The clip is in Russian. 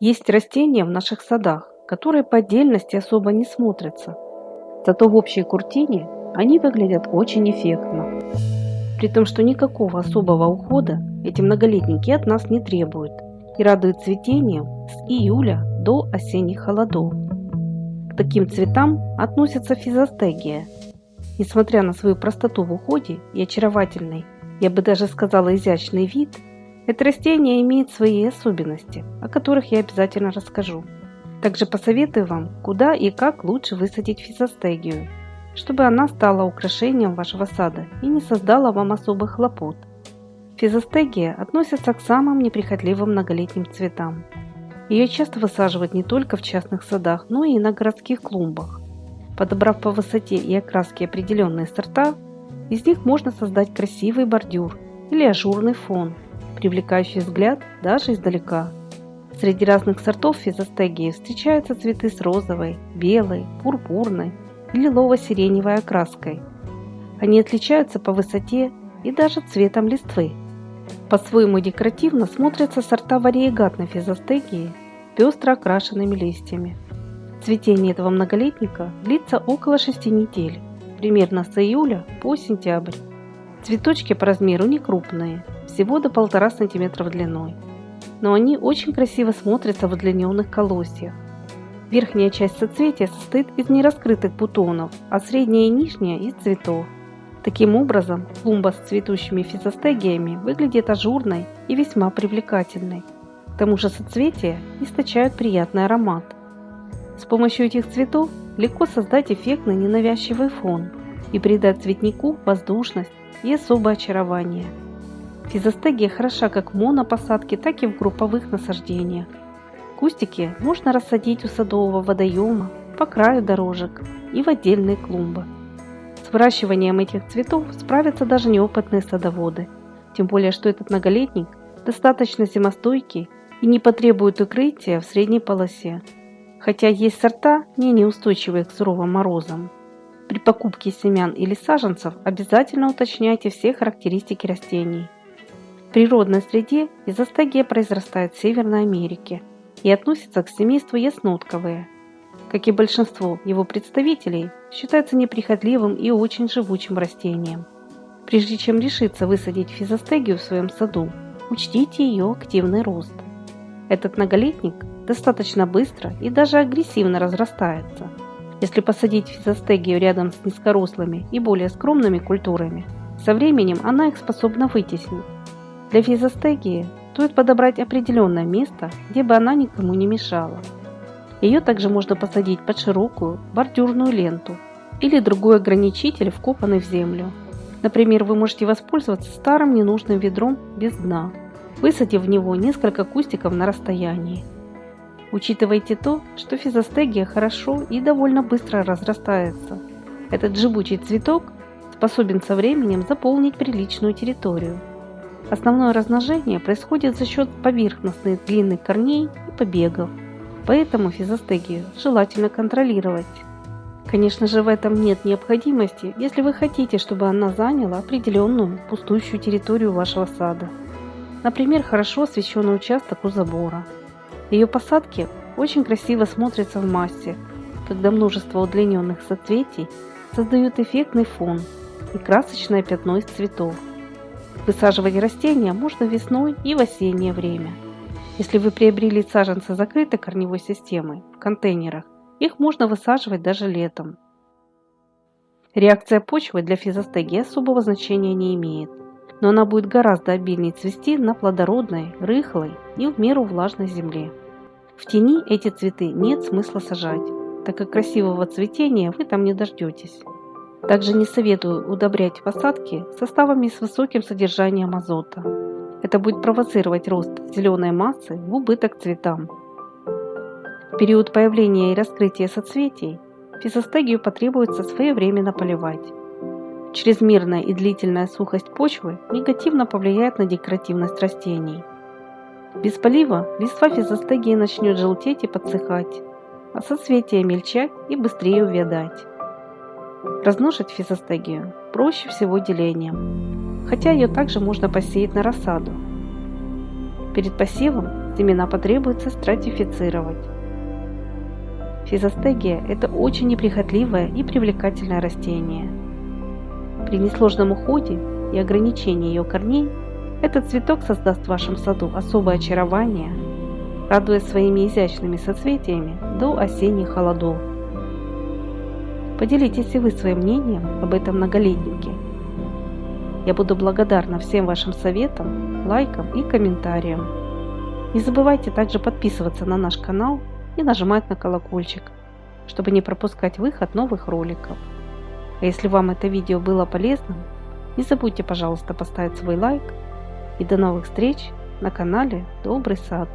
Есть растения в наших садах, которые по отдельности особо не смотрятся, зато в общей картине они выглядят очень эффектно. При том, что никакого особого ухода эти многолетники от нас не требуют и радуют цветением с июля до осенних холодов. К таким цветам относится физостегия. Несмотря на свою простоту в уходе и очаровательный, я бы даже сказала изящный вид, это растение имеет свои особенности, о которых я обязательно расскажу. Также посоветую вам, куда и как лучше высадить физостегию, чтобы она стала украшением вашего сада и не создала вам особых хлопот. Физостегия относится к самым неприхотливым многолетним цветам. Ее часто высаживают не только в частных садах, но и на городских клумбах. Подобрав по высоте и окраске определенные сорта, из них можно создать красивый бордюр или ажурный фон, привлекающий взгляд даже издалека. Среди разных сортов физостегии встречаются цветы с розовой, белой, пурпурной и лилово-сиреневой окраской. Они отличаются по высоте и даже цветом листвы. По-своему декоративно смотрятся сорта вариегатной физостегии с пестро окрашенными листьями. Цветение этого многолетника длится около 6 недель, примерно с июля по сентябрь. Цветочки по размеру не крупные, всего до 1,5 см длиной, но они очень красиво смотрятся в удлиненных колосьях. Верхняя часть соцветия состоит из нераскрытых бутонов, а средняя и нижняя из цветов. Таким образом, клумба с цветущими физостегиями выглядит ажурной и весьма привлекательной. К тому же соцветия источают приятный аромат. С помощью этих цветов легко создать эффектный ненавязчивый фон и придать цветнику воздушность и особое очарование. Физостегия хороша как в монопосадке, так и в групповых насаждениях. Кустики можно рассадить у садового водоема, по краю дорожек и в отдельные клумбы. С выращиванием этих цветов справятся даже неопытные садоводы, тем более что этот многолетник достаточно зимостойкий и не потребует укрытия в средней полосе. Хотя есть сорта, менее устойчивые к суровым морозам. При покупке семян или саженцев обязательно уточняйте все характеристики растений. В природной среде физостегия произрастает в Северной Америке и относится к семейству яснотковые. Как и большинство его представителей, считается неприхотливым и очень живучим растением. Прежде чем решиться высадить физостегию в своем саду, учтите ее активный рост. Этот многолетник достаточно быстро и даже агрессивно разрастается. Если посадить физостегию рядом с низкорослыми и более скромными культурами, со временем она их способна вытеснить. Для физостегии стоит подобрать определенное место, где бы она никому не мешала. Ее также можно посадить под широкую бордюрную ленту или другой ограничитель, вкопанный в землю. Например, вы можете воспользоваться старым ненужным ведром без дна, высадив в него несколько кустиков на расстоянии. Учитывайте то, что физостегия хорошо и довольно быстро разрастается. Этот живучий цветок способен со временем заполнить приличную территорию. Основное размножение происходит за счет поверхностных длинных корней и побегов, поэтому физостегию желательно контролировать. Конечно же, в этом нет необходимости, если вы хотите, чтобы она заняла определенную пустующую территорию вашего сада. Например, хорошо освещенный участок у забора. Ее посадки очень красиво смотрятся в массе, когда множество удлиненных соцветий создают эффектный фон и красочное пятно из цветов. Высаживать растения можно весной и в осеннее время. Если вы приобрели саженцы закрытой корневой системой в контейнерах, их можно высаживать даже летом. Реакция почвы для физостегии особого значения не имеет, но она будет гораздо обильнее цвести на плодородной, рыхлой и в меру влажной земле. В тени эти цветы нет смысла сажать, так как красивого цветения вы там не дождетесь. Также не советую удобрять посадки составами с высоким содержанием азота. Это будет провоцировать рост зеленой массы в убыток цветам. В период появления и раскрытия соцветий физостегию потребуется своевременно поливать. Чрезмерная и длительная сухость почвы негативно повлияет на декоративность растений. Без полива листва физостегии начнет желтеть и подсыхать, а соцветия мельчать и быстрее увядать. Размножить физостегию проще всего делением, хотя ее также можно посеять на рассаду. Перед посевом семена потребуется стратифицировать. Физостегия – это очень неприхотливое и привлекательное растение. При несложном уходе и ограничении ее корней этот цветок создаст в вашем саду особое очарование, радуя своими изящными соцветиями до осенних холодов. Поделитесь и вы своим мнением об этом многолетнике. Я буду благодарна всем вашим советам, лайкам и комментариям. Не забывайте также подписываться на наш канал и нажимать на колокольчик, чтобы не пропускать выход новых роликов. А если вам это видео было полезным, не забудьте, пожалуйста, поставить свой лайк. И до новых встреч на канале Добрый сад.